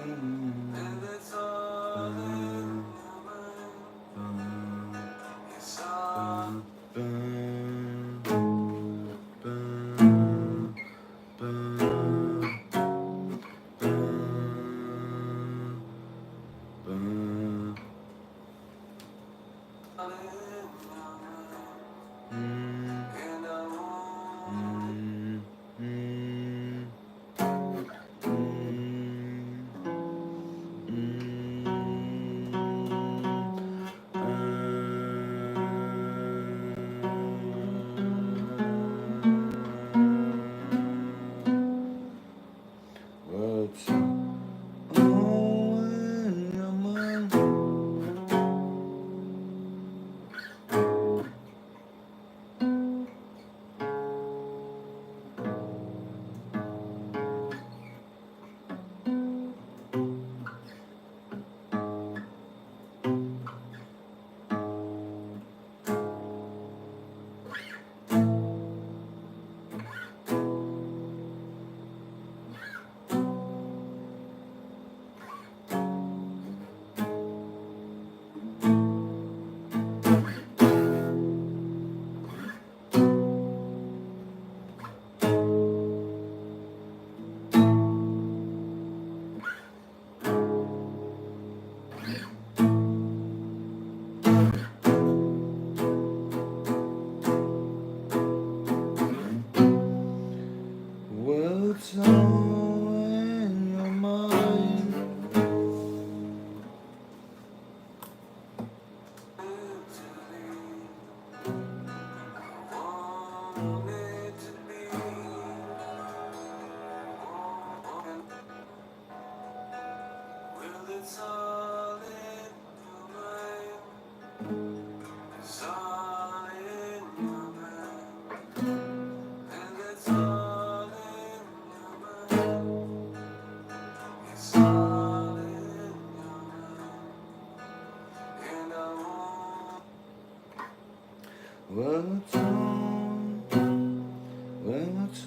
and it's all in your mind. It's all. What's all in your mind? Well, it's all in your mind. Well, it's all in your mind. It's all in your mind. And it's all in your mind. It's all in your mind. And I won't. Well, it's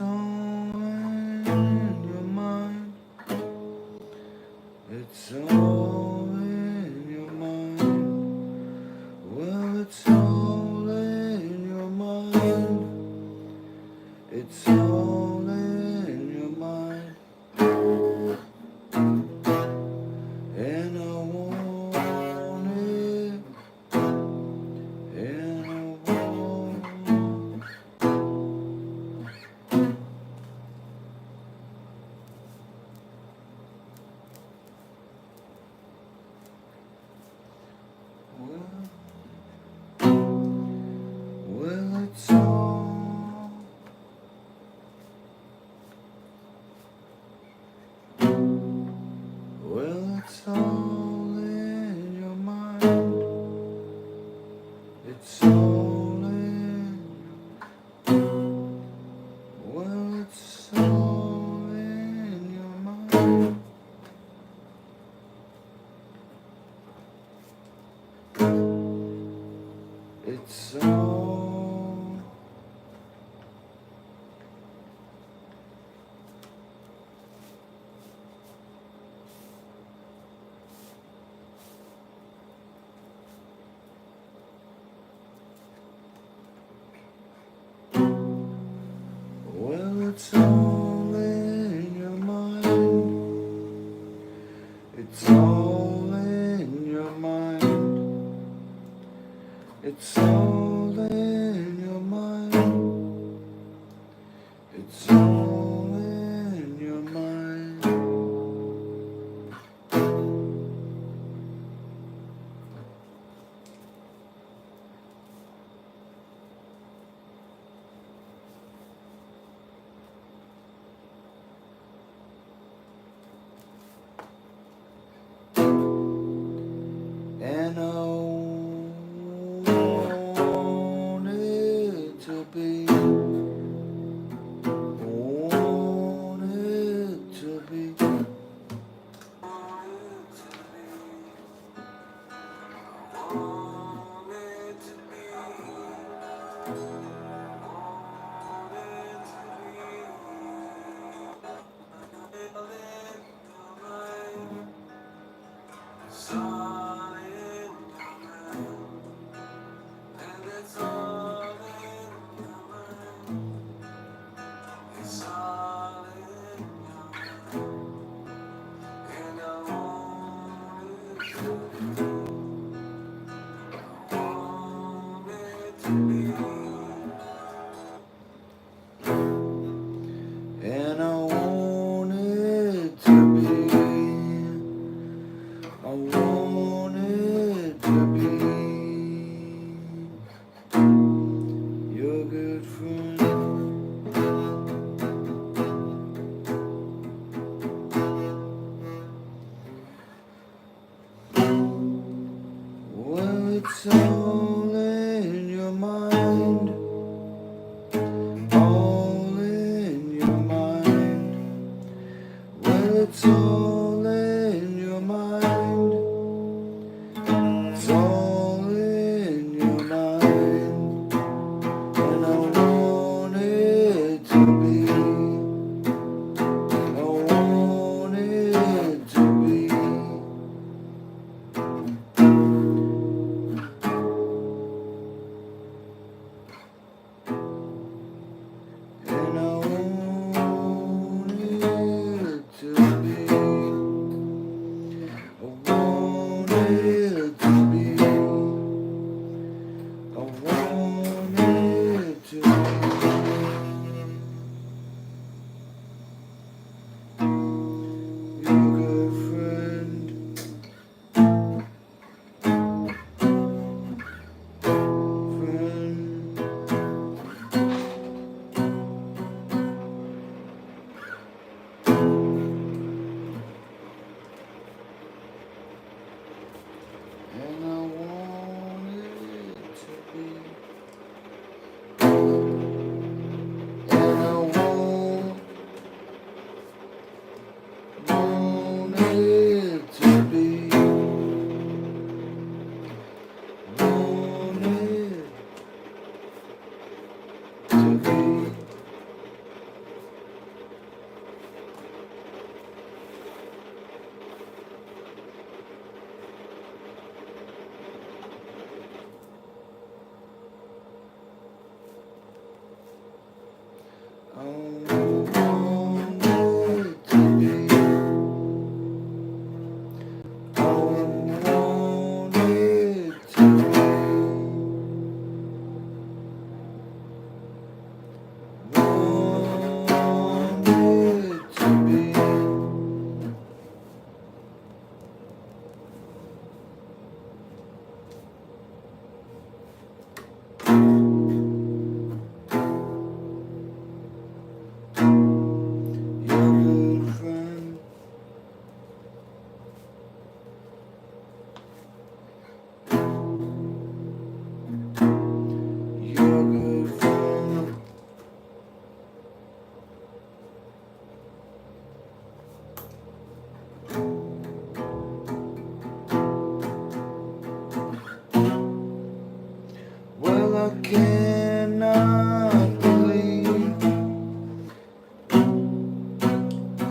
all in your mind. It's all in your mind. Well, it's all in your mind. It's all in your mind. And I want it. And I want it. Well, it's all. Well, it's all in your mind. It's all in. Well, it's all in your mind. It's all. Well, it's all in your mind. It's all in your mind. It's all in your mind. It's all in your mind. And I want it to be, want it to be, wanted to be your good friend. Well, it's all in your mind, all in your mind. Well, it's all in your mind, it's all in your mind. And I want it to be, I want it to be. And I want it to be, I want it to be, I want it to be. Your good friend, friend. And I want it to be, and I want it to be, want it to be. I want it to be, I want it to be, want it to be. Your good friend, your good friend. Well, I cannot believe,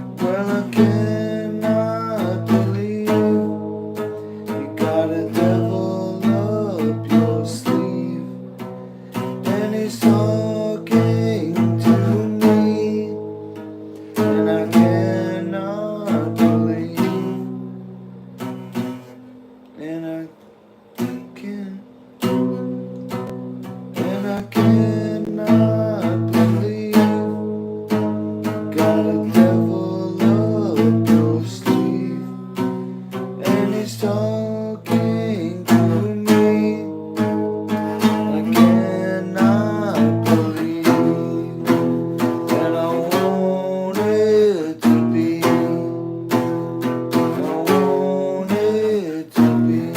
well, I cannot believe you got a devil up your sleeve, and he's talking to me, and I cannot believe, and I can, and I cannot believe got a devil up your sleeve, and he's talking to me. I cannot believe, and I want it to be, I want it to be.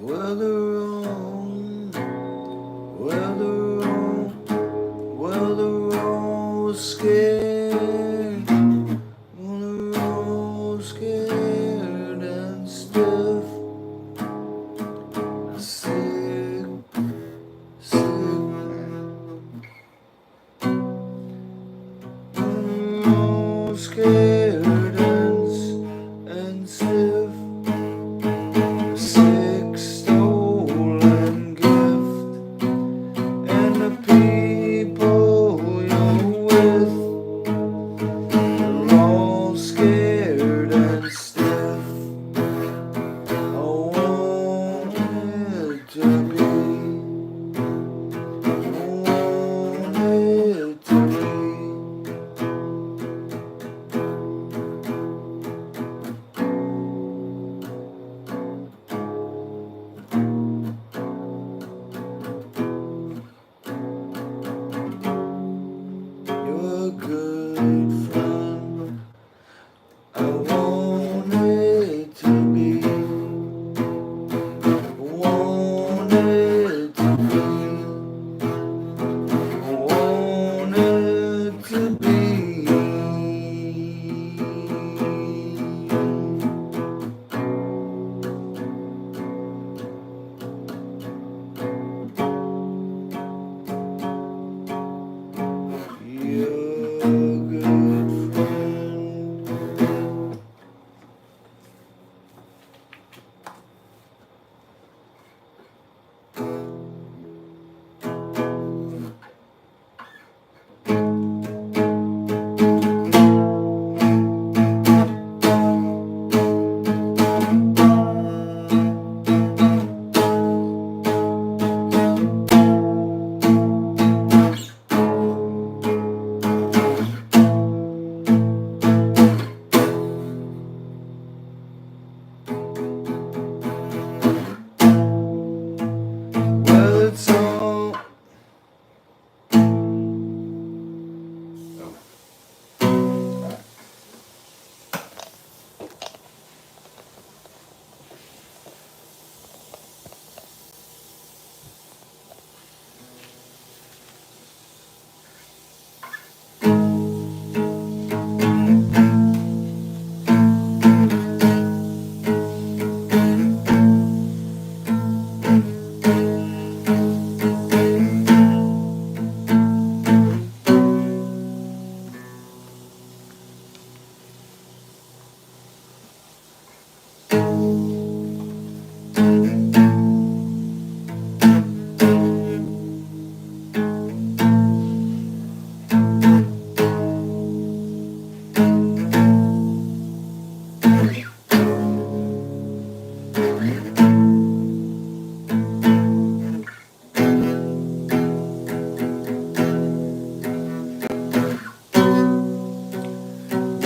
Well, the wrong, well, the wrong, well, the wrong scared, well, the wrong scared and stiff, sick, scared and stiff, sick, stolen gift, and the people you're with are all scared and stiff. I want it to be, I want it to be. You're a good friend. I want it to be. I want it to be. I want it to be. You're a good friend. Well, it's all.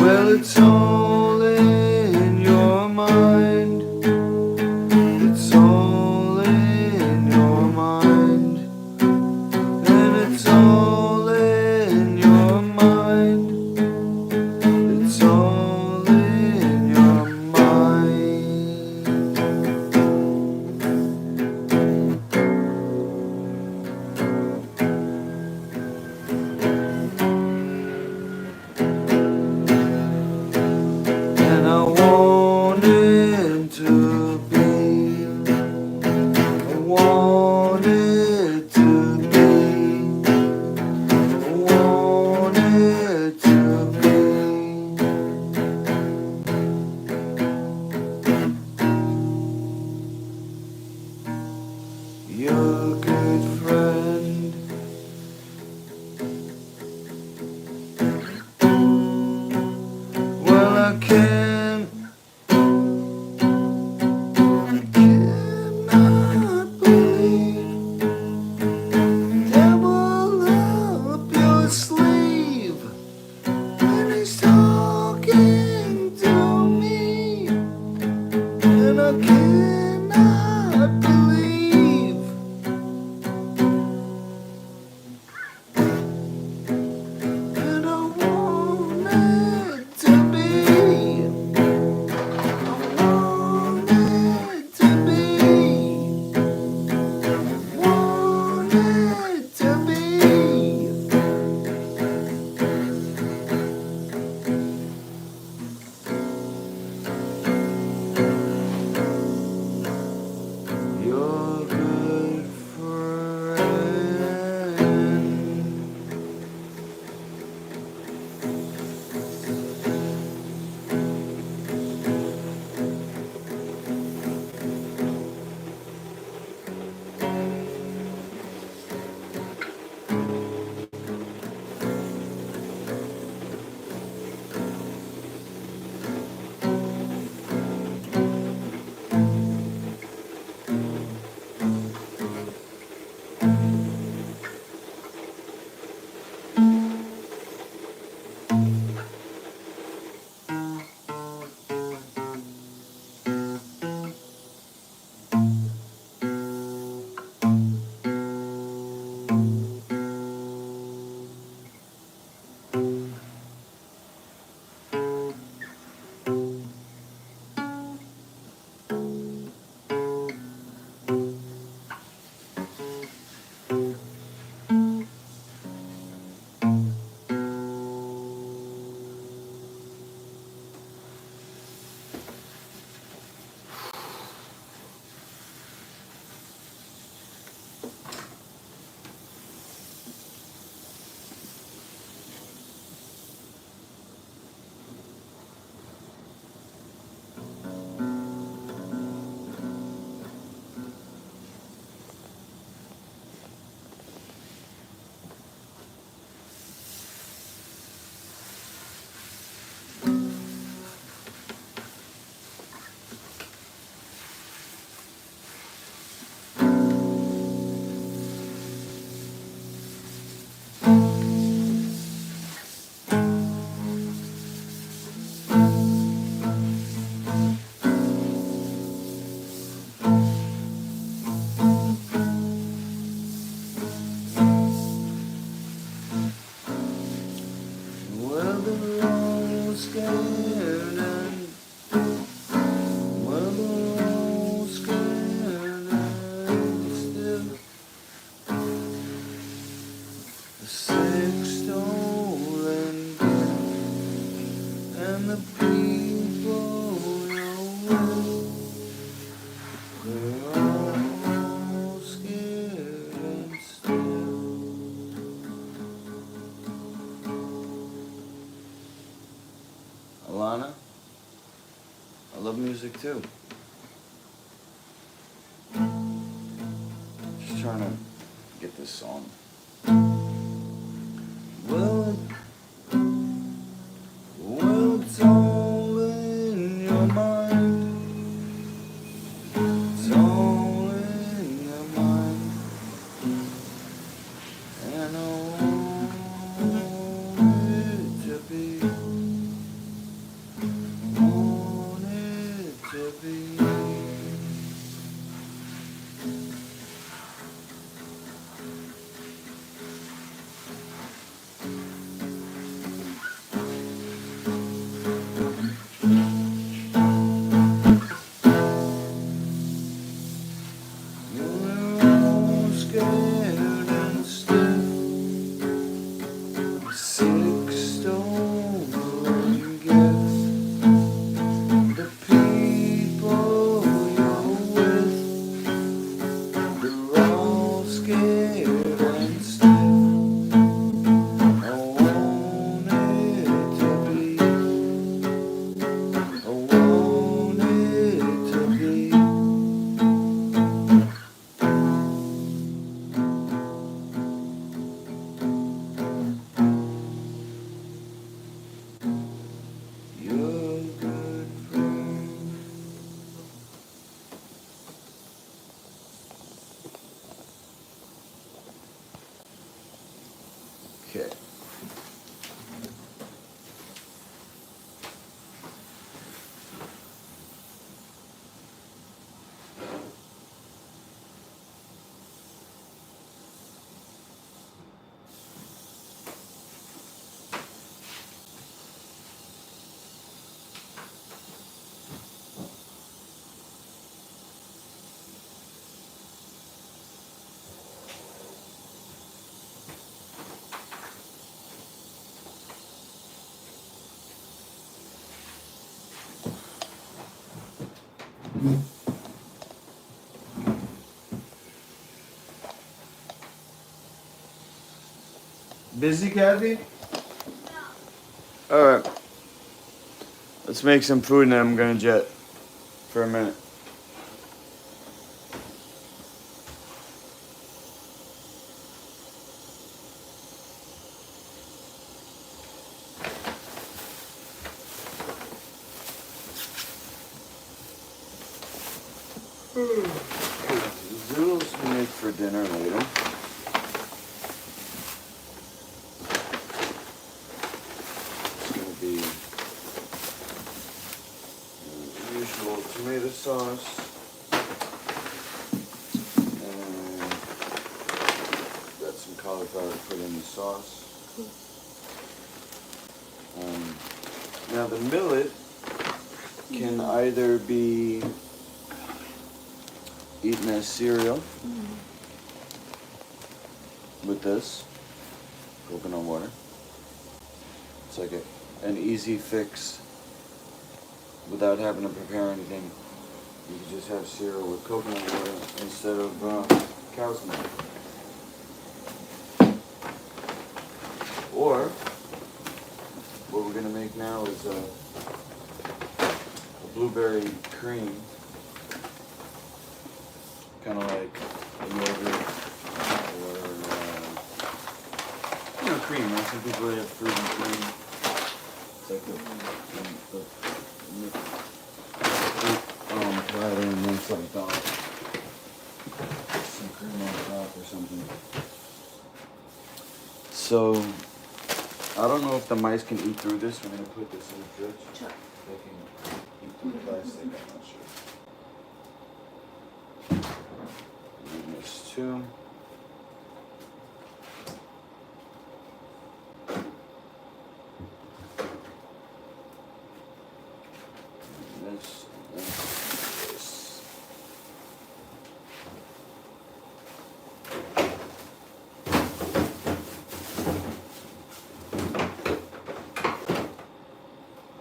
Well, it's all in your mind. It's all in your mind. And it's all in your mind. It's all in your mind. And I want it to be. I want it to be. I want it to be. You're a good friend. Well, I cannot believe devil up your sleeve when he's talking to me, and I cannot believe. And I want it to be. I want it to be. I love music too. Just trying to get this song. Well, it's all in your mind. It's all in your mind. And I want it to be. Want it to be. Okay. Busy, Kathy? No. Alright. Let's make some food and then I'm gonna jet for a minute. Zoodles we make for dinner later. It's gonna be usual tomato sauce and got some cauliflower to put in the sauce. Now the millet can either be eaten as cereal with this coconut water. It's like an easy fix without having to prepare anything. You can just have cereal with coconut water instead of cow's milk. Or what we're gonna make now is a blueberry cream. Kind of like a yogurt or cream, right? Some people have fruit and cream. It's like the fruit platter and then some top. Some cream on top or something. So, I don't know if the mice can eat through this. We're going to put this in the fridge. Sure. They can eat through the plastic, I'm not sure. This too. This and this.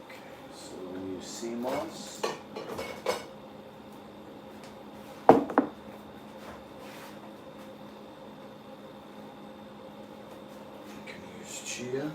Okay, so we use sea moss. Chia.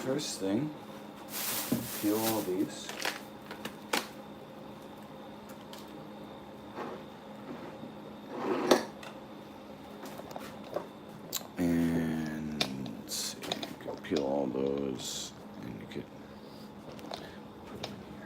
first thing, peel all these. And let's see, you can peel all those, and you could put them in here.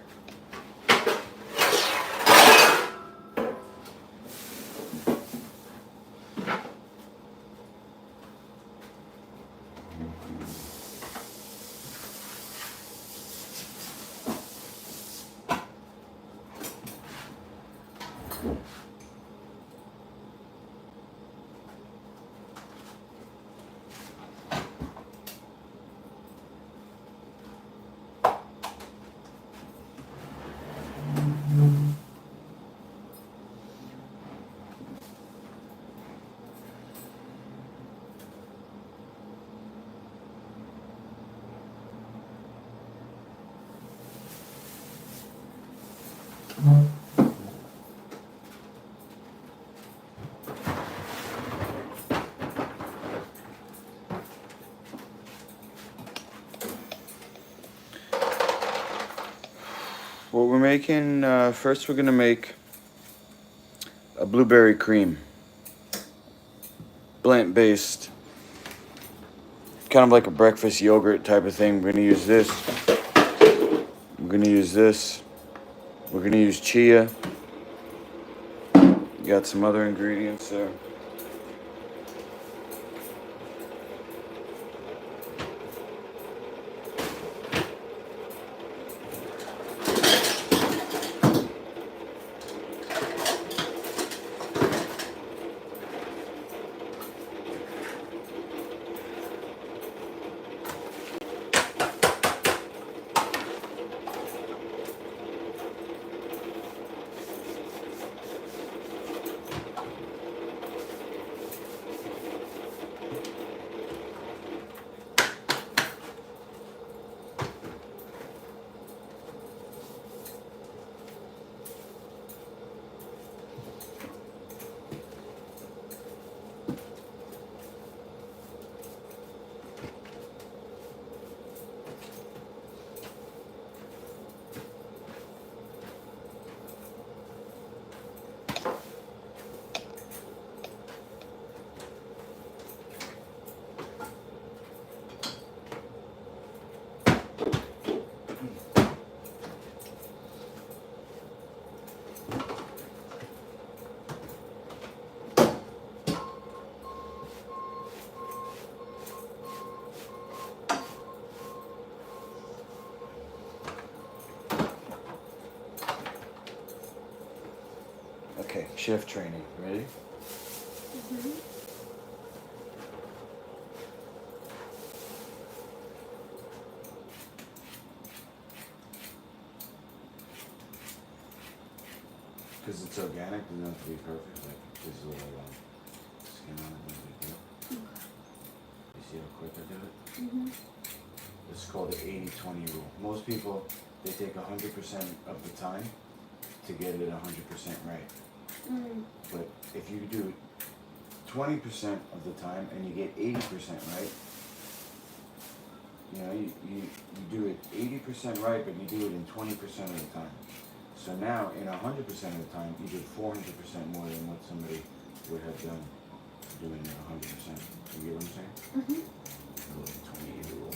What we're making, first we're gonna make a blueberry cream. Plant-based, kind of like a breakfast yogurt type of thing. We're gonna use this. We're gonna use this. We're gonna use chia. Got some other ingredients there. Okay, chef training. Ready? Mm-hmm. Because it's organic, it doesn't have to be perfect. Like, there's a little skin on it, no big deal. You see how quick I did it? Mm-hmm. It's called the 80-20 rule. Most people, they take 100% of the time to get it 100% right. Mm. But if you do 20% of the time and you get 80% right, you know, you do it 80% right, but you do it in 20% of the time. So now, in 100% of the time, you did 400% more than what somebody would have done doing it 100%. You get what I'm saying? Mm-hmm. A little 20 rule.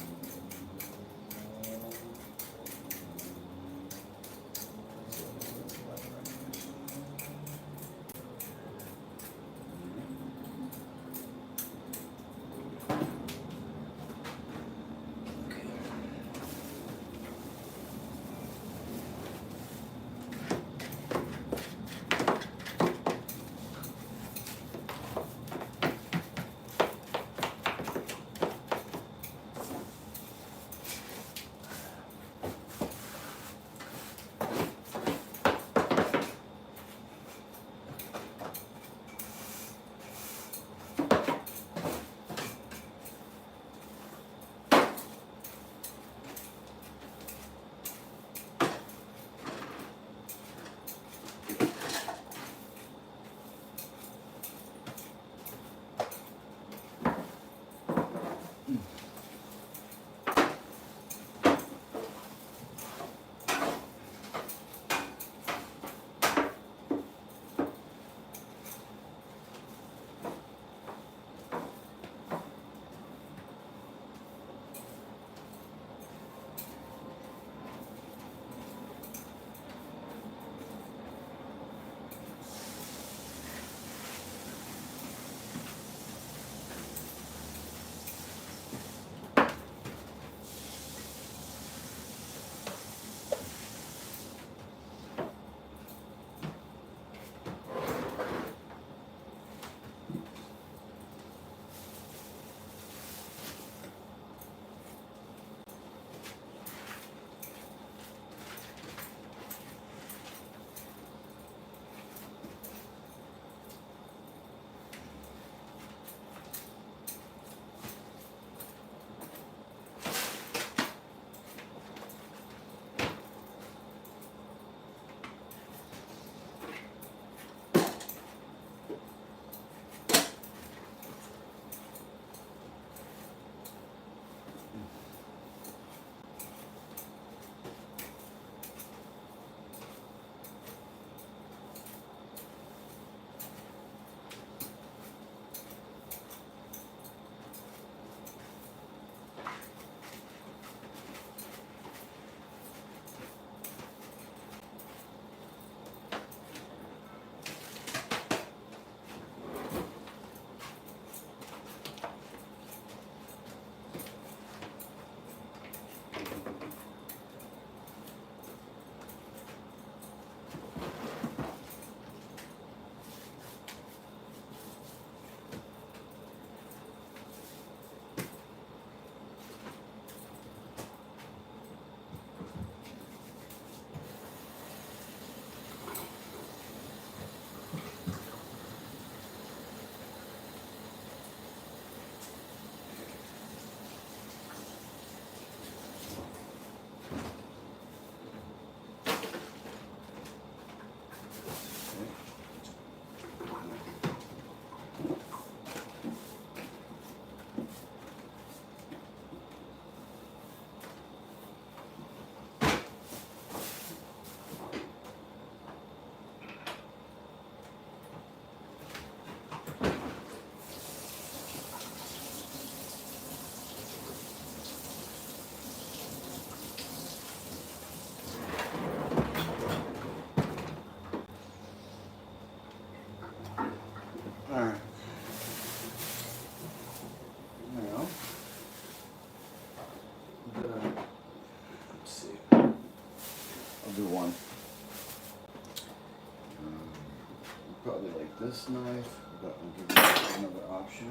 this knife, but I'll give you another option.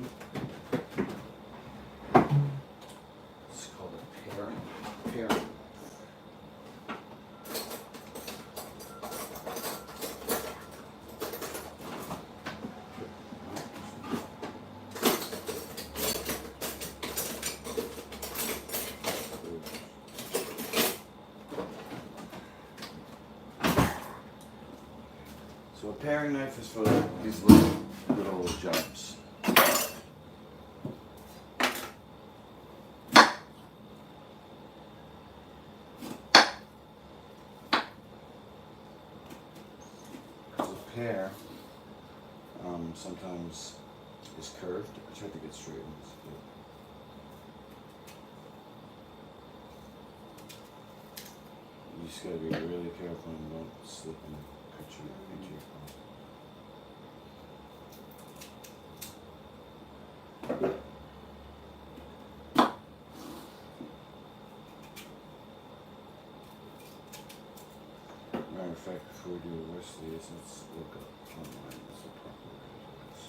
It's called a paring. So a paring knife is for these little jobs. Because a pear sometimes is curved. I tried to get straight ones. You just gotta be really careful and don't slip and cut you into your phone. Matter of fact, before we do the rest of these, let's look up online. What's the proper way to do this?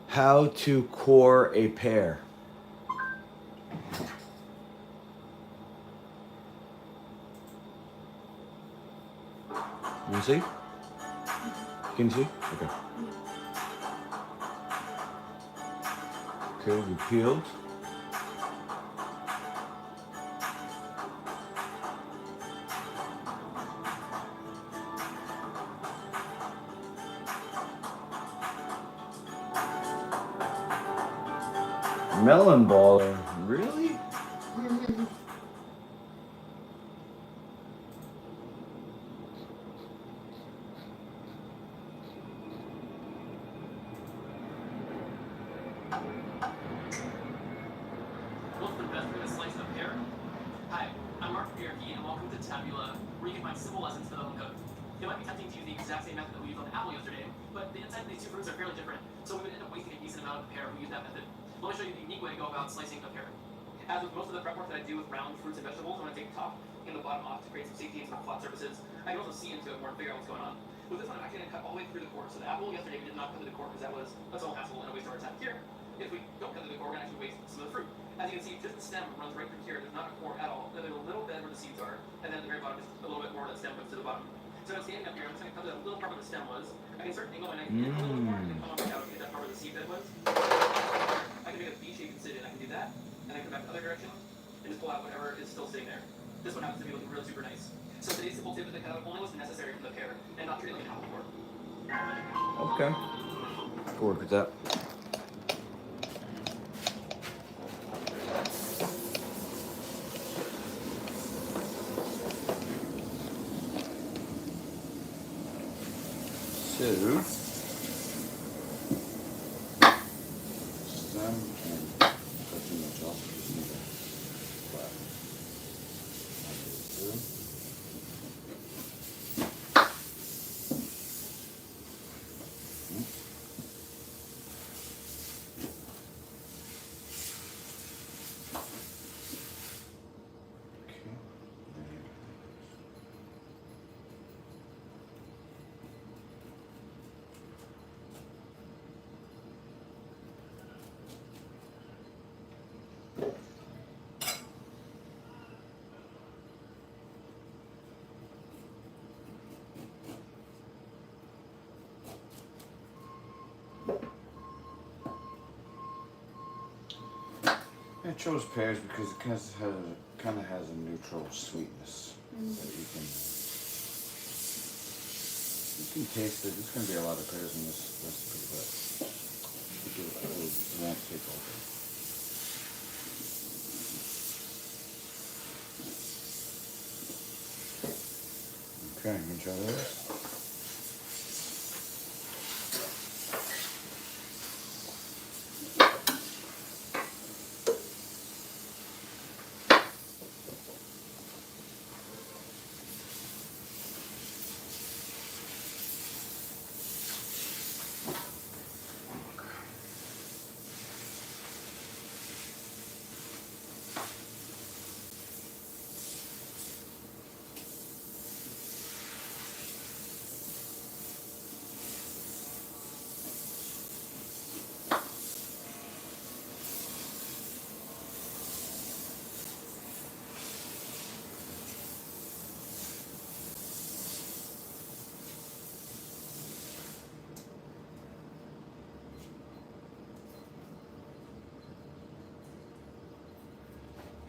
How to core a pear. You see? Can you see? Okay. Okay, we peeled. Melon baller, really? What's the best way to slice a pear? Hi, I'm Mark Bierke, and welcome to Tabula, where you can find simple lessons for the home cook. It might be tempting to use the exact same method that we used on the apple yesterday, but the inside of these two fruits are fairly different, so we would end up wasting a decent amount of the pear if we use that method. Let me show you the unique way to go about slicing a pear. As with most of the prep work that I do with round fruits and vegetables, I'm going to take the top and the bottom off to create some safety and some flat surfaces. I can also see into it more and figure out what's going on. With this one, I'm actually going to cut all the way through the core. So the apple yesterday, we did not cut through the core because that was a total hassle and a waste of our time. Here, if we don't cut through the core, we're going to actually waste some of the fruit. As you can see, just the stem runs right through here. There's not a core at all. Then there's a little bed where the seeds are, and then at the very bottom, just a little bit more of that stem goes to the bottom. So I'm standing up here, I'm just going to cut that little part where the stem was. I can start to angle my knife in a little more, and then come on back out and get that part where the seed bed was. I can make a V shape and sit in. I can do that, and then come back the other direction, and just pull out whatever is still sitting there. This one happens to be looking really super nice. So today's simple tip is to cut out only what's necessary from the pear, and not treat it like an apple core. Okay. I'll work with that. So, stem and cut too much off. Just need a flat. I chose pears because it kind of has a neutral sweetness that you can taste it. There's going to be a lot of pears in this recipe, but it won't take over. Okay, I'm gonna try this.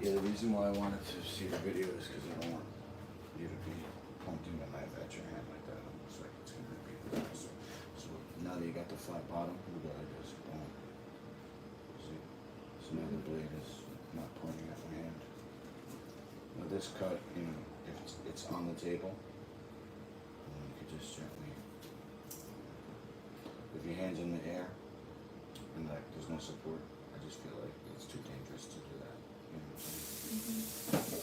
Yeah, the reason why I wanted to see the video is because I don't want you to be pointing the knife at your hand like that. It looks like it's going to be a disaster. So now that you got the flat bottom, you go like this. Boom. See? So now the blade is not pointing at my hand. Now this cut, you know, if it's on the table, you could just gently, if your hand's in the air and like there's no support, I just feel like it's too dangerous to do that. You know what I'm saying?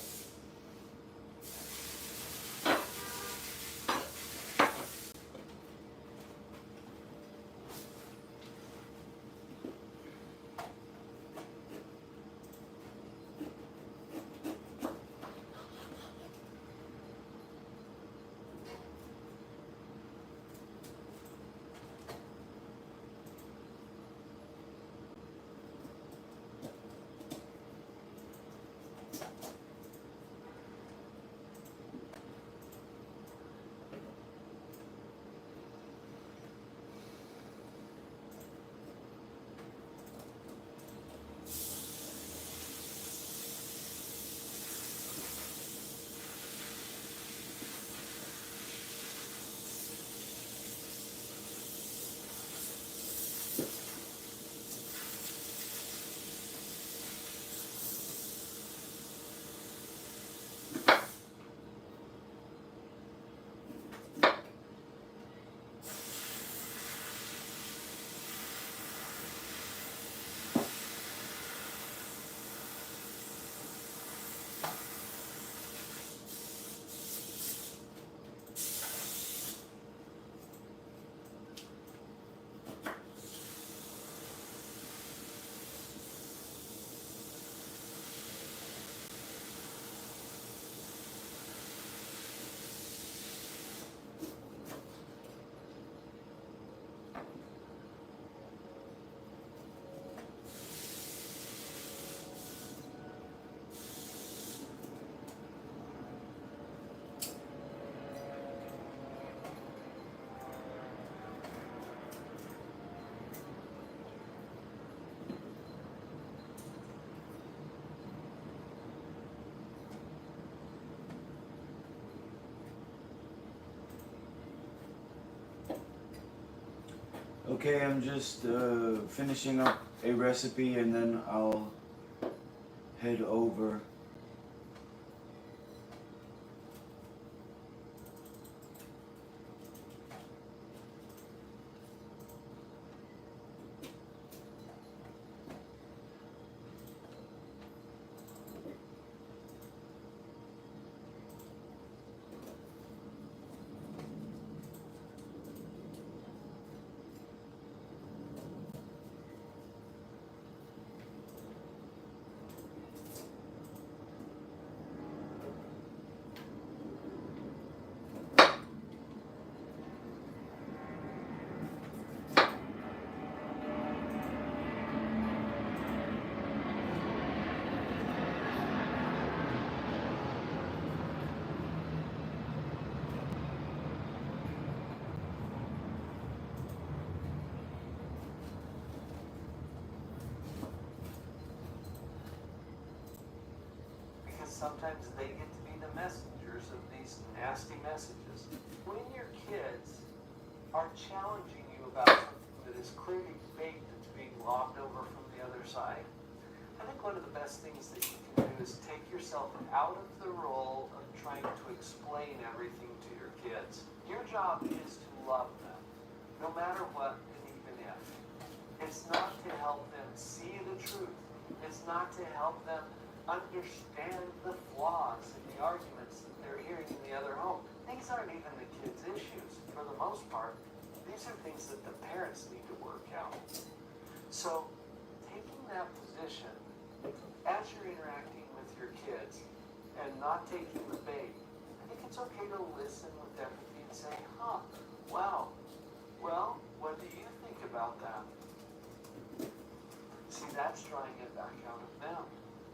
Okay, I'm just finishing up a recipe and then I'll head over. Sometimes they get to be the messengers of these nasty messages. When your kids are challenging you about something that is clearly fake that's being lobbed over from the other side, I think one of the best things that you can do is take yourself out of the role of trying to explain everything to your kids. Your job is to love them, no matter what and even if. It's not to help them see the truth. It's not to help them understand the flaws in the arguments that they're hearing in the other home. These aren't even the kids' issues. For the most part, these are things that the parents need to work out. So, taking that position, as you're interacting with your kids and not taking the bait, I think it's okay to listen with empathy and say, wow, well, what do you think about that? See, that's drawing it back out of them.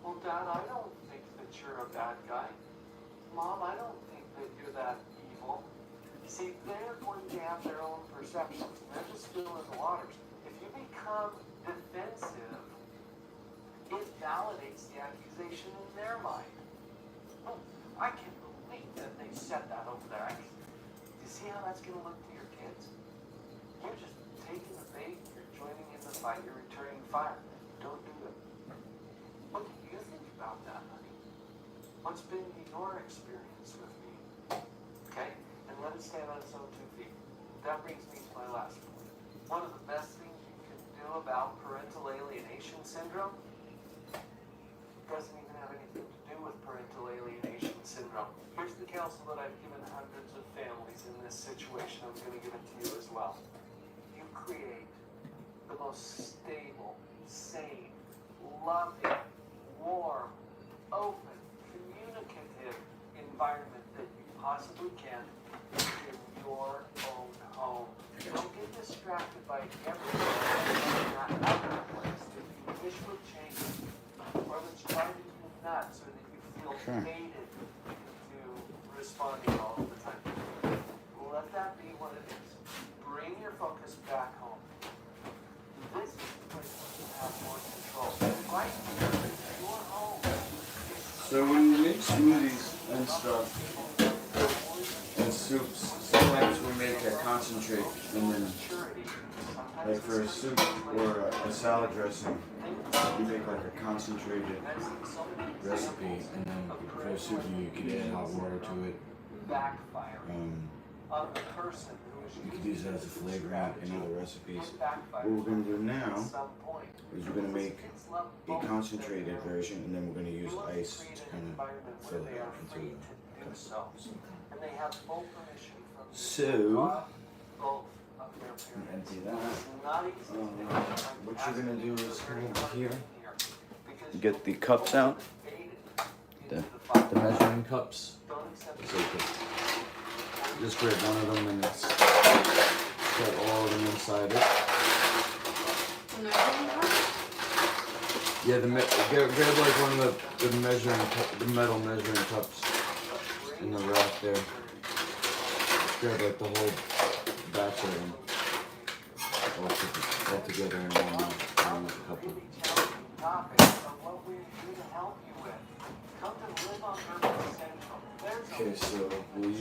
Well, Dad, I don't think that you're a bad guy. Mom, I don't think that you're that evil. See, they're going to have their own perceptions. They're just feeling the waters. If you become defensive, it validates validates the accusation in their mind. Oh, I can't believe that they said that over there. You see how that's going to look to your kids? You're just taking the bait, you're joining in the fight, you're returning fire. Don't do it. What do you think about that, honey? What's been your experience with me? Okay? And let it stand on its own 2 feet. That brings me to my last point. One of the best things you can do about parental alienation syndrome doesn't even have anything to do with parental alienation syndrome. Here's the counsel that I've given hundreds of families in this situation. I'm going to give it to you as well. You create the most stable, sane, loving, warm, open, communicative environment that you possibly can in your own home. Don't get distracted by everything in that other place that you wish would change or that's driving you nuts or that you feel baited into responding all of the time. Let that be what it is. Bring your focus back home. This is the place where you have more control. Right here is your home. So when you make smoothies and stuff and soups, sometimes we make a concentrate and then, like for a soup or a salad dressing, you make like a concentrated recipe, and then for a soup you could add hot water to it. You could use it as a flavoring in other recipes. What we're going to do now is we're going to make a concentrated version, and then we're going to use ice to kind of fill it out into it. So, empty that. What you're going to do is come over here, get the cups out, the measuring cups. So you can just grab one of them and it's got all of them inside it. Yeah, grab like one of the metal measuring cups in the rack there. Grab like the whole batch of them all together in one couple. Okay, so we'll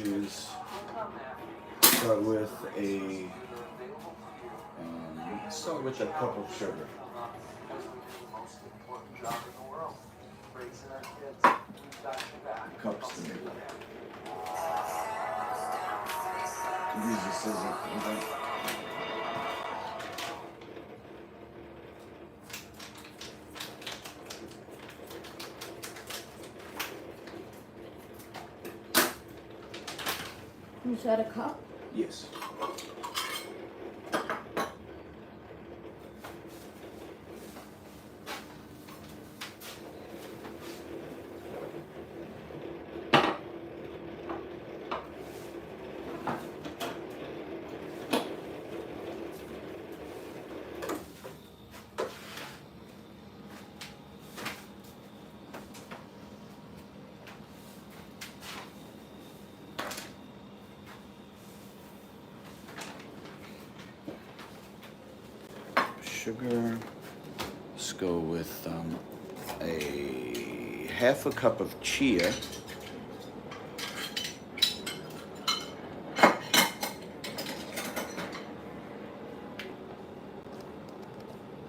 start with a cup of sugar. Cups to make. Use the scissors. You said a cup? Yes. Sugar. Let's go with a half a cup of chia.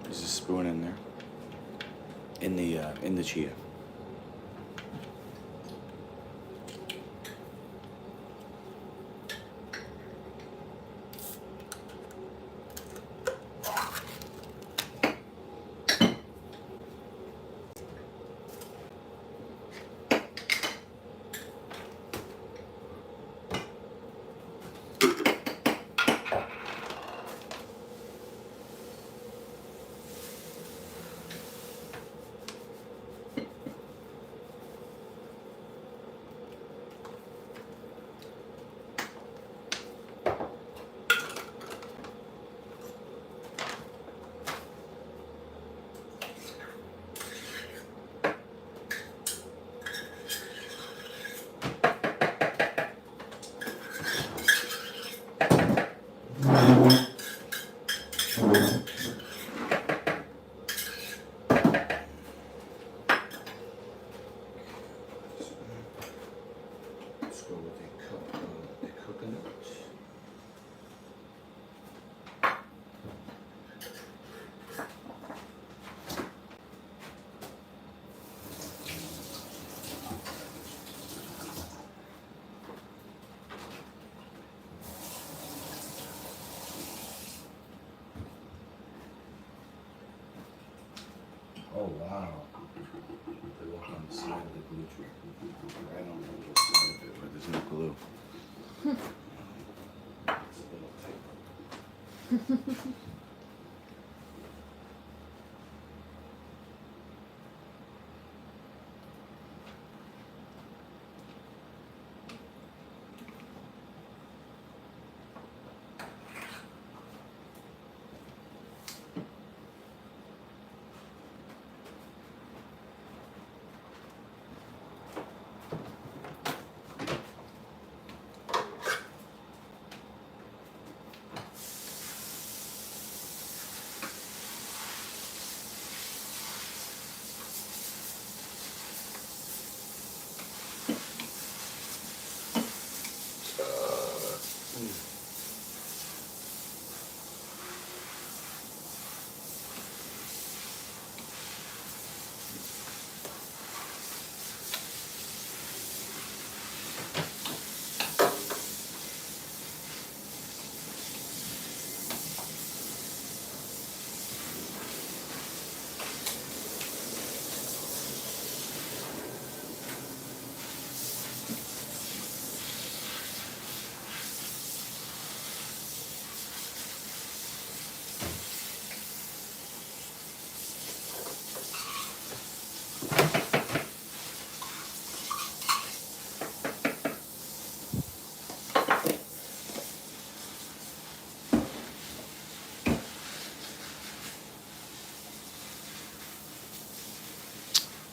There's a spoon in there. In the chia. Oh wow. They walk on the side of the glue tree. Right on the side of it where there's no glue. It's a little tight.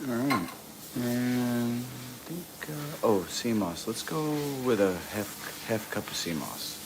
All right, and I think oh, sea moss. Let's go with a half cup of sea moss.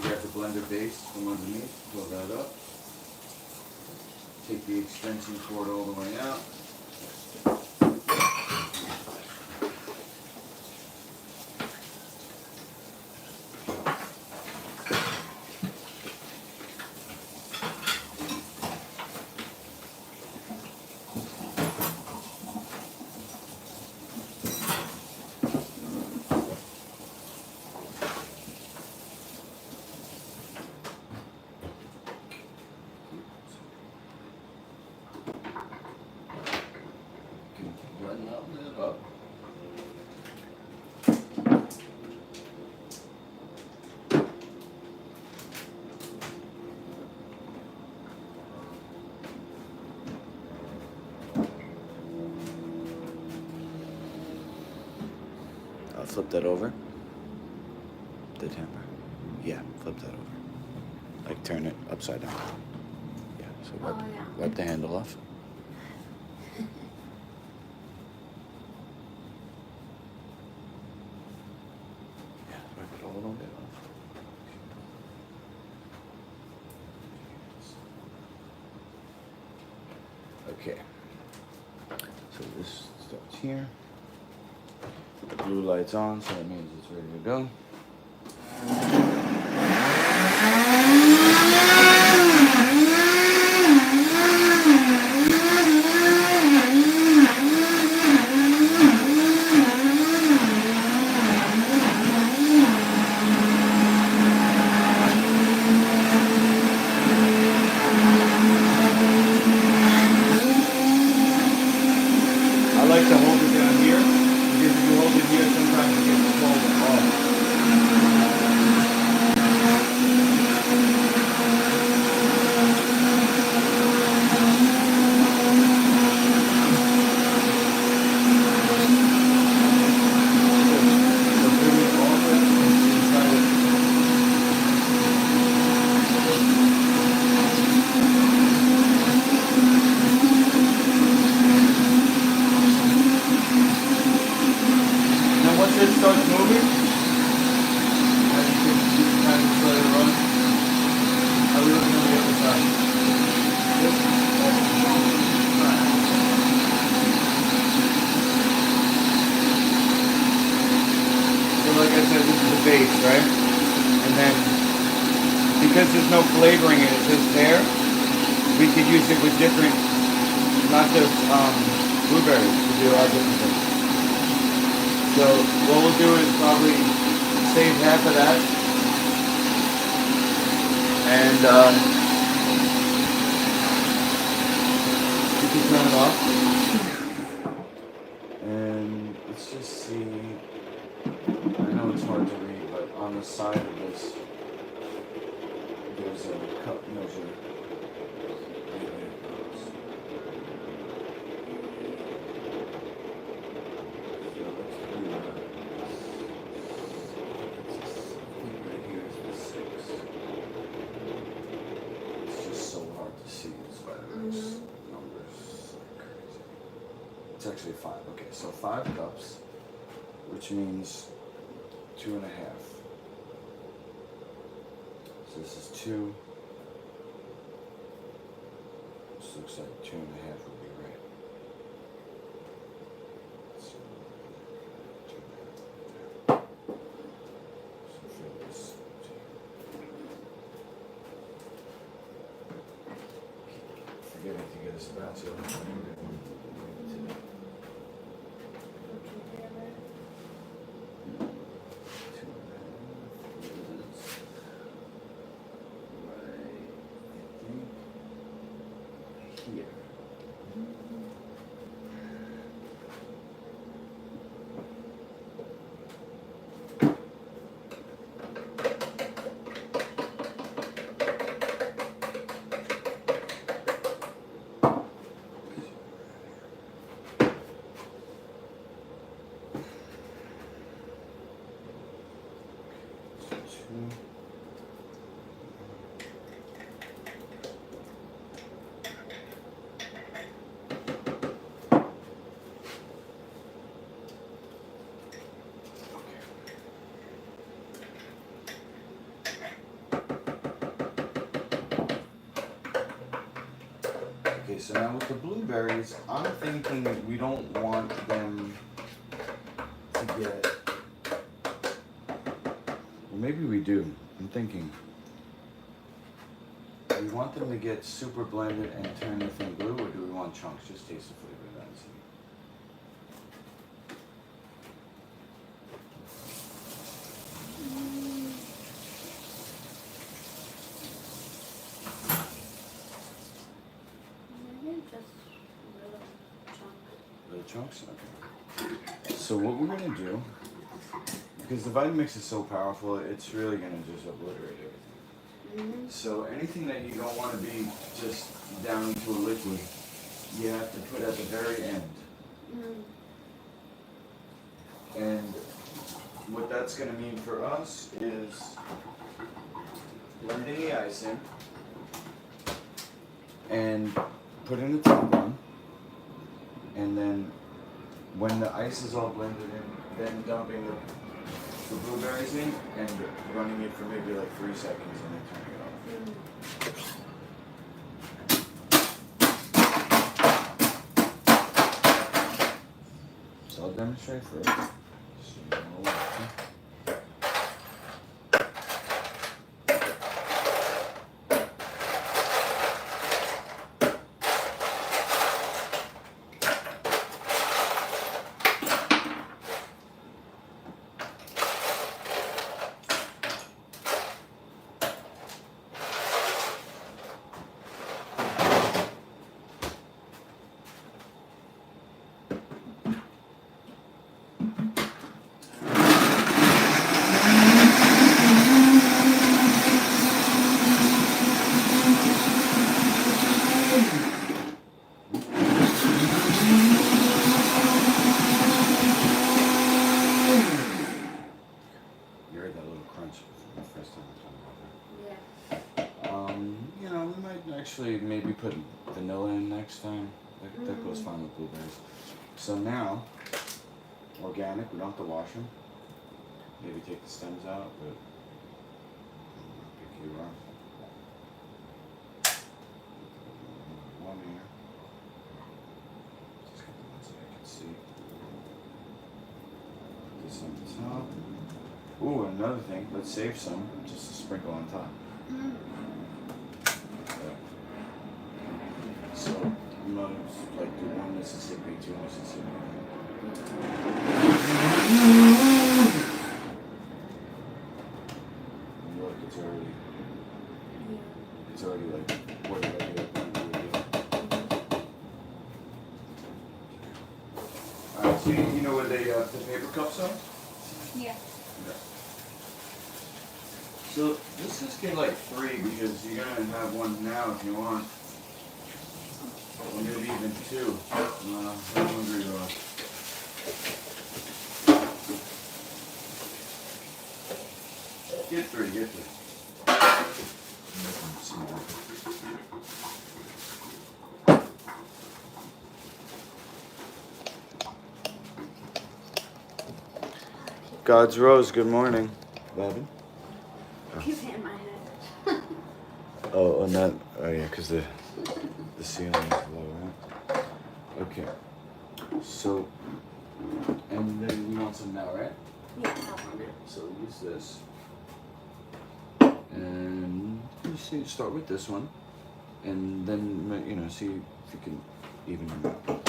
Grab the blender base from underneath, pull that up. Take the extension cord all the way out. flip that over. The tamper. Yeah, flip that over. Like turn it upside down. Yeah, so wipe the handle off. Yeah, wipe it a little bit off. Okay. So this starts here. The blue light's on, so that means it's ready to go. I like to hold it down here because if you hold it here, sometimes it gets cold and off. So bring it all the way inside it. Now once it starts moving, as you can kind of let it run. Are we looking on the other side? Yes? Alright. So like I said, this is the base, right? And then, because there's no flavoring in it, it's just there, we could use it with different, not just blueberries, we do a lot of different things. So what we'll do is probably save half of that, and you can turn it off. And let's just see. I know it's hard to read, but on the side of this, there's a cup measure. It's actually 5. Okay, so 5 cups, which means 2.5. So this is 2. This looks like 2.5 would be right. So 2.5. So fill this. Forgetting to get this bouncy. Here. Okay, so now with the blueberries, I'm thinking that we don't want them to get, well, maybe we do. I'm thinking, do we want them to get super blended and turn the thing blue, or do we want chunks? Just taste the flavor of that and see. Little chunks? Okay. So what we're gonna do, because the Vitamix is so powerful, it's really gonna just obliterate everything. So anything that you don't want to be just down into a liquid, you have to put at the very end. And what that's gonna mean for us is blending the ice in and putting the top on, and then when the ice is all blended in, then dumping the blueberries in and running it for maybe like 3 seconds and then turning it off. So I'll demonstrate first. So you know actually maybe put vanilla in next time. That goes fine with blueberries. So now, organic, we don't have to wash them. Maybe take the stems out, but pick you are. One here. Just get the ones that I can see. Put this on the top. Ooh, another thing, let's save some just to sprinkle on top. So, I'm gonna like do 1 Mississippi, 2 Mississippi. And look, it's already like, what did I do? Alright, so you know where the paper cups are? Yeah. Okay. So, let's just get like 3 because you're gonna have one now if you want. Or maybe even 2. How hungry you are. Get 3, get 3. God's Rose, good morning. Robin? Keep hitting my head. Oh, and that, oh yeah, because the ceiling is low, right? Okay. So, and then we want some now, right? Yeah. Okay, so use this. And you see, start with this one. And then, you know, see if you can even them out.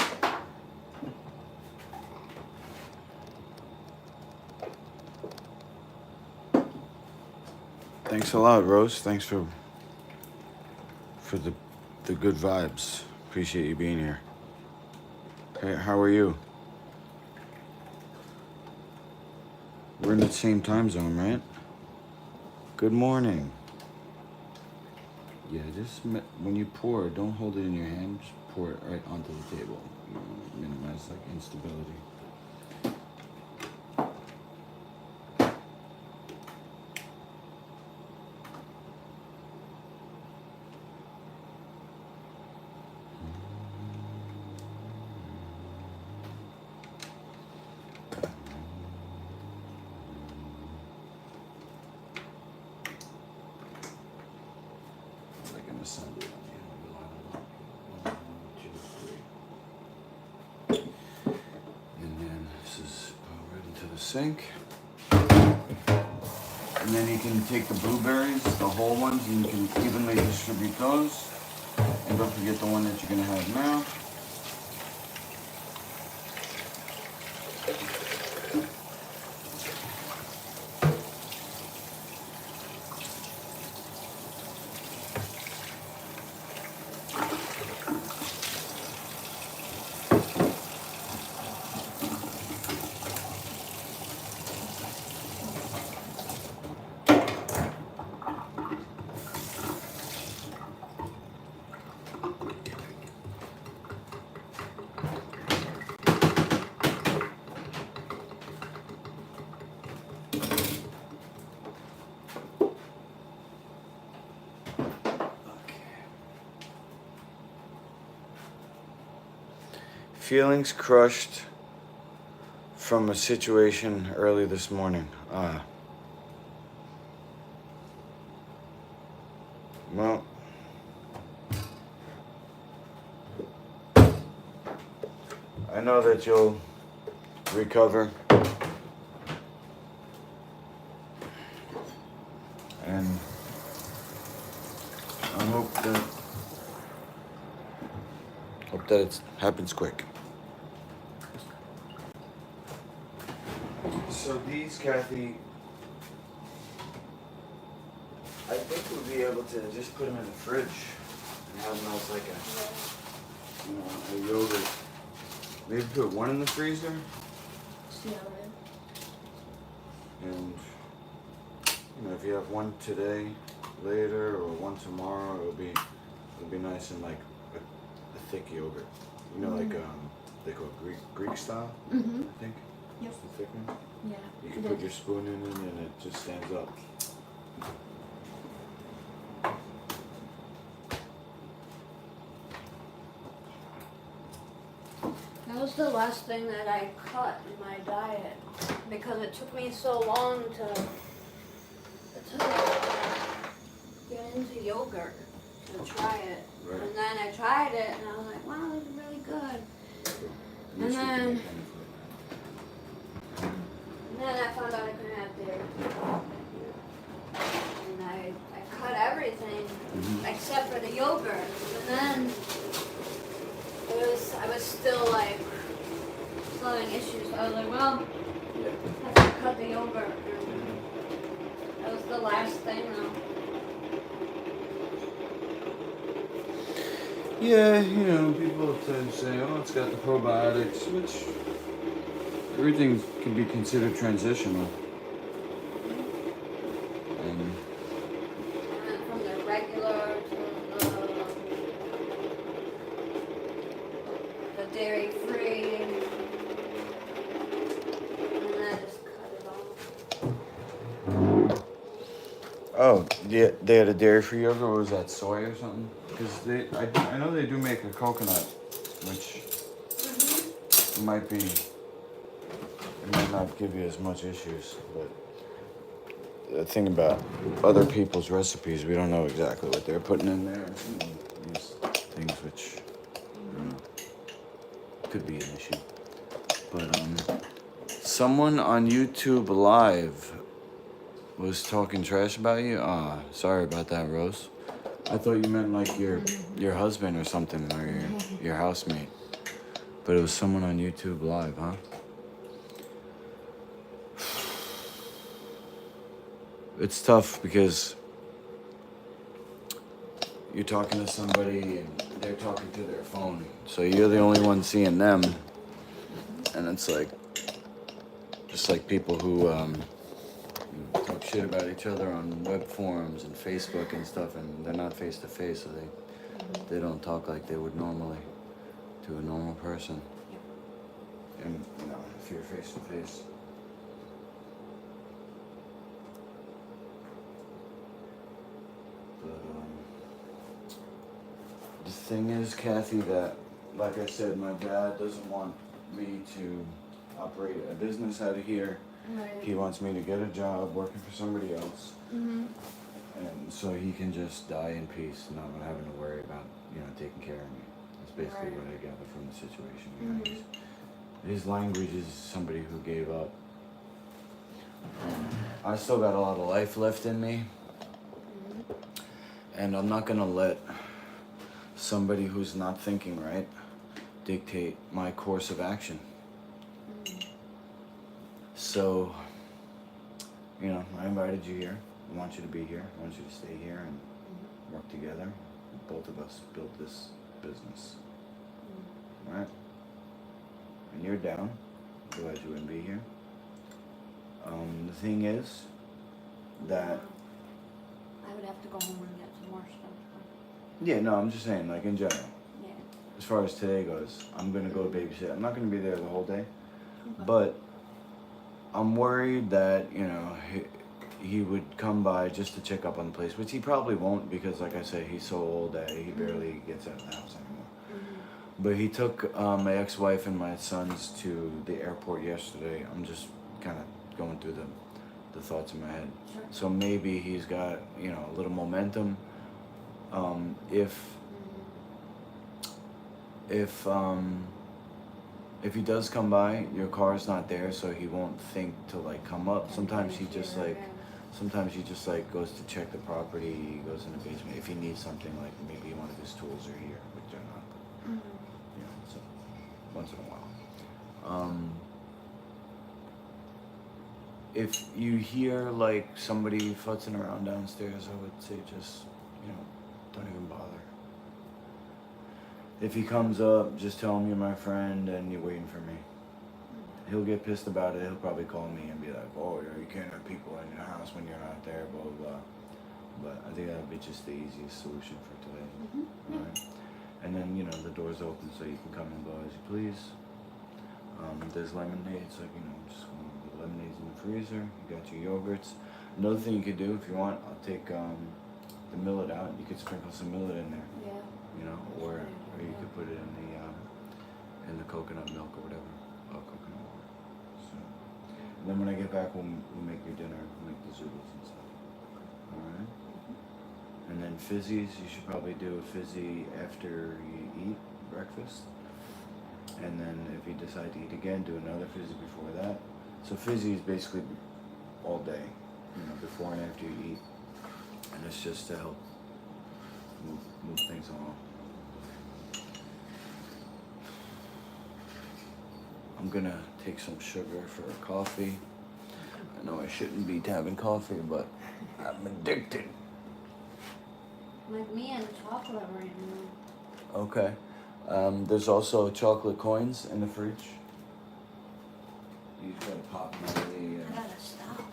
Thanks a lot, Rose. Thanks for the good vibes. Appreciate you being here. Hey, how are you? We're in the same time zone, right? Good morning. Yeah, just when you pour, don't hold it in your hand. Just pour it right onto the table. You know, minimize like instability. Assembly on the end. 1, 2, 3. And then this is right into the sink. And then you can take the blueberries, the whole ones, and you can evenly distribute those. And don't forget the one that you're gonna have now. Feelings crushed from a situation early this morning. Well, I know that you'll recover. And I hope that it happens quick. So these, Kathy, I think we'll be able to just put them in the fridge and have them as like a yogurt. Maybe put one in the freezer. And if you have one today, later, or one tomorrow, it'll be nice and like a thick yogurt. Like they call it Greek style. I think. Yep. It's the thickness. Yeah. You can put your spoon in it and it just stands up. That was the last thing that I cut in my diet because it took me so long to get into yogurt to try it. Right. And then I tried it and I was like, wow, this is really good. And then I found out I couldn't have dairy. And I cut everything except for the yogurt. And then I was still like having issues. So I was like, well, I have to cut the yogurt. And that was the last thing though. Yeah, people tend to say, oh, it's got the probiotics, which everything can be considered transitional. And I went from the regular to the dairy free. And then I just cut it off. oh, yeah, they had a dairy-free yogurt. Or was that soy or something? Because I know they do make a coconut, which might not give you as much issues. But the thing about other people's recipes, we don't know exactly what they're putting in there. These things which could be an issue. But someone on YouTube Live was talking trash about you. Sorry about that, Rose. I thought you meant like your husband or something, or your housemate. But it was someone on YouTube Live, huh? It's tough because you're talking to somebody and they're talking to their phone. So you're the only one seeing them. And it's like, just like people who talk shit about each other on web forums and Facebook and stuff, and they're not face to face, so they don't talk like they would normally to a normal person. And if you're face to face. But the thing is, Kathy, that like I said, my dad doesn't want me to operate a business out of here. Right. He wants me to get a job working for somebody else. And so he can just die in peace, not having to worry about, taking care of me. That's basically what I gather from the situation. His language is somebody who gave up. I still got a lot of life left in me. And I'm not gonna let somebody who's not thinking right dictate my course of action. So, I invited you here. I want you to be here. I want you to stay here and work together. Both of us built this business. Right? And you're down. Otherwise you wouldn't be here. The thing is that... I would have to go home and get some more stuff. Yeah, no, I'm just saying, like in general. Yeah. As far as today goes, I'm going to go babysit. I'm not going to be there the whole day. But I'm worried that, he would come by just to check up on the place, which he probably won't because, like I said, he's so old that he barely gets out of the house anymore. But he took my ex-wife and my sons to the airport yesterday. I'm just kind of going through the thoughts in my head. Sure. So maybe he's got, you know, a little momentum. If he does come by, your car's not there, so he won't think to like come up. Sometimes he just like, goes to check the property. He goes in the basement if he needs something, like maybe one of his tools are here, which they're not. Mm-hmm. You know, so once in a while. If you hear like somebody futzing around downstairs, I would say just, you know, don't even bother. If he comes up, just tell him you're my friend and you're waiting for me. He'll get pissed about it. He'll probably call me and be like, oh, you can't have people in your house when you're not there, blah, blah, blah. But I think that would be just the easiest solution for today. Mm-hmm. All right? And then, you know, the door's open so you can come and go as you please. There's lemonade, so, you know, just lemonade's in the freezer. You got your yogurts. Another thing you could do, if you want, I'll take the millet out. You could sprinkle some millet in there. Yeah. You know, or you could put it in the coconut milk or whatever, coconut water. So, and then when I get back, we'll make your dinner, we'll make the zoodles and stuff. All right. And then fizzies, you should probably do a fizzy after you eat breakfast. And then if you decide to eat again, do another fizzy before that. So fizzy is basically all day, you know, before and after you eat, and it's just to help move things along. I'm gonna take some sugar for a coffee. I know I shouldn't be having coffee, but I'm addicted. Like me and chocolate right now. Okay. There's also chocolate coins in the fridge. You gotta pop them out of I gotta stop.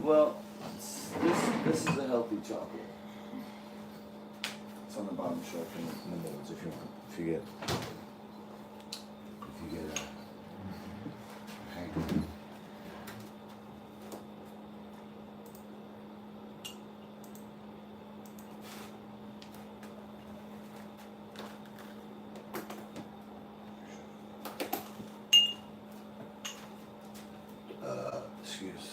Well, this is a healthy chocolate. It's on the bottom shelf in the molds if you want. If you get hang on. Excuse.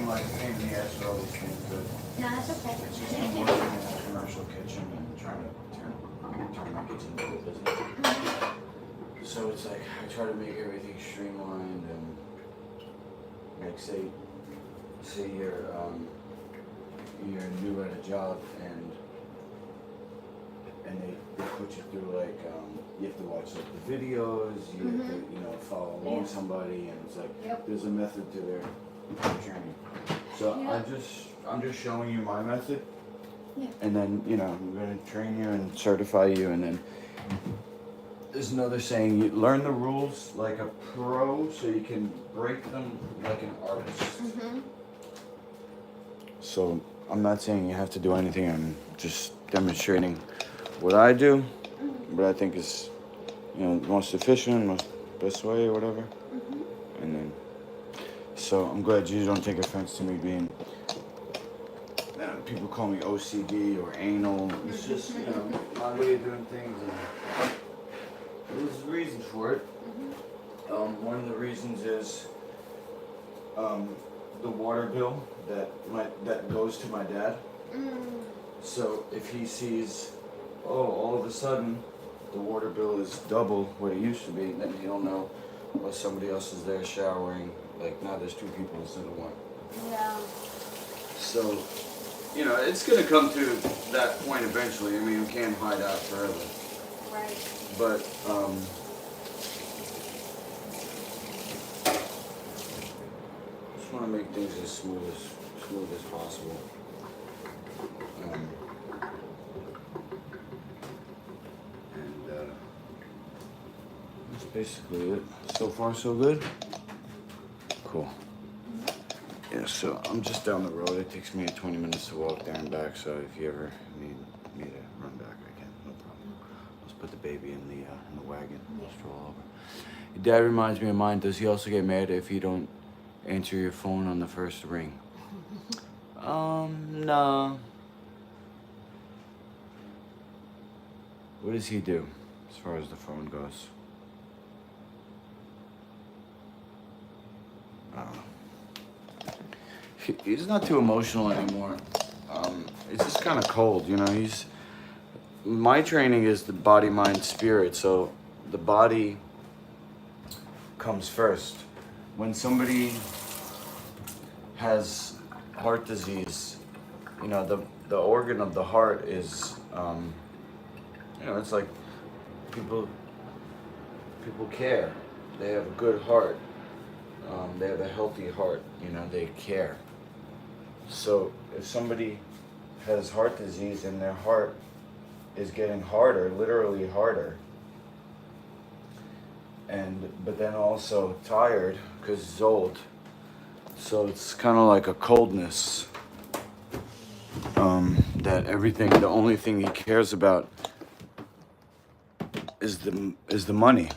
I'm like a pain in the ass for all these things, but No, that's okay. I'm working in a commercial kitchen and trying to turn my kitchen into a business. So it's like I try to make everything streamlined and like say you're new at a job and they put you through like you have to watch like the videos, you have to follow along somebody, and it's like there's a method to their training. So I'm just showing you my method, and then I'm gonna train you and certify you, and then there's another saying: you learn the rules like a pro, so you can break them like an artist. So I'm not saying you have to do anything. I'm just demonstrating what I do, what I think is, most efficient, most best way, or whatever. And then, so I'm glad you don't take offense to me being. People call me OCD or anal. It's just my way of doing things, and there's a reason for it. One of the reasons is the water bill that goes to my dad. So if he sees, all of a sudden the water bill is double what it used to be, then he'll know, somebody else is there showering. Like now there's 2 people instead of 1. Yeah. So, it's gonna come to that point eventually. I mean, you can't hide out forever. Right. But just want to make things as smooth as possible. That's basically it. So far, so good. Cool. Yeah, so I'm just down the road. It takes me 20 minutes to walk there and back. So if you ever need me to run back, I can. No problem. Let's put the baby in the wagon. We'll stroll over. Your dad reminds me of mine. Does he also get mad if you don't answer your phone on the first ring? No. What does he do as far as the phone goes? I don't know. He's not too emotional anymore. It's just kind of cold, my training is the body, mind, spirit. So the body comes first. When somebody has heart disease, the organ of the heart is, it's like people care. They have a good heart. They have a healthy heart. They care. So if somebody has heart disease and their heart is getting harder, literally harder, but then also tired because it's old, so it's kind of like a coldness. That the only thing he cares about is the money.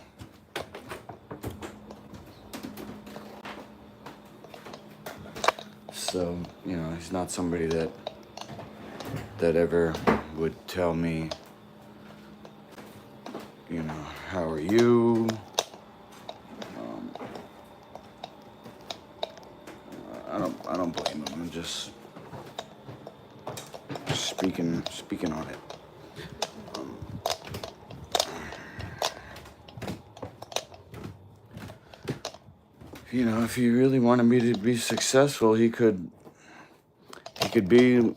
So, he's not somebody that ever would tell me, how are you? I don't blame him. I'm just speaking on it. If he really wanted me to be successful, he could be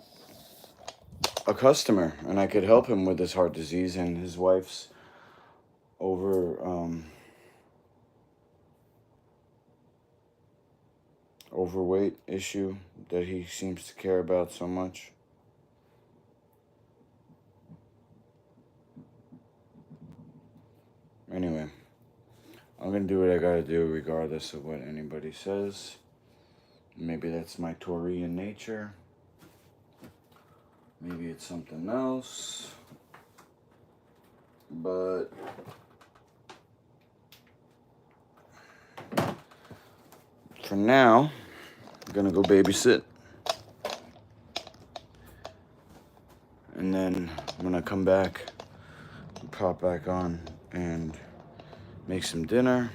a customer, and I could help him with his heart disease and his wife's overweight issue that he seems to care about so much. Anyway, I'm gonna do what I gotta do regardless of what anybody says. Maybe that's my Taurian nature. Maybe it's something else. But for now, I'm gonna go babysit. And then when I come back, I'll pop back on and make some dinner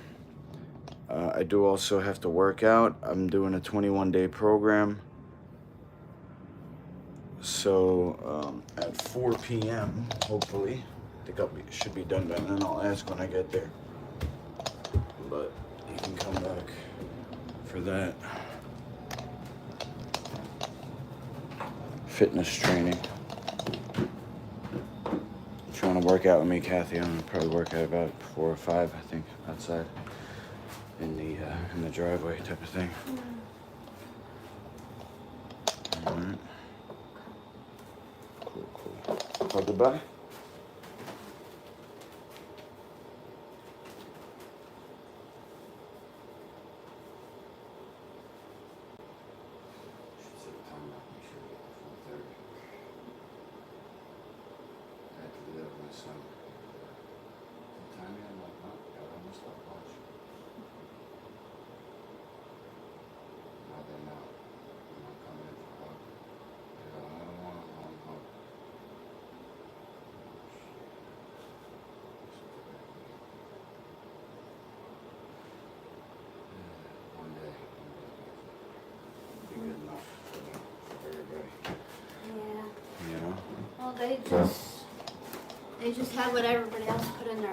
I do also have to work out. I'm doing a 21-day program. So at 4 p.m., hopefully, I think should be done by then. I'll ask when I get there. But you can come back for that. Fitness training. If you want to work out with me, Kathy, I'm gonna probably work out about 4 or 5, I think, outside in the driveway type of thing. All right. Cool. So goodbye. Yeah. Well, they just have what everybody else put in their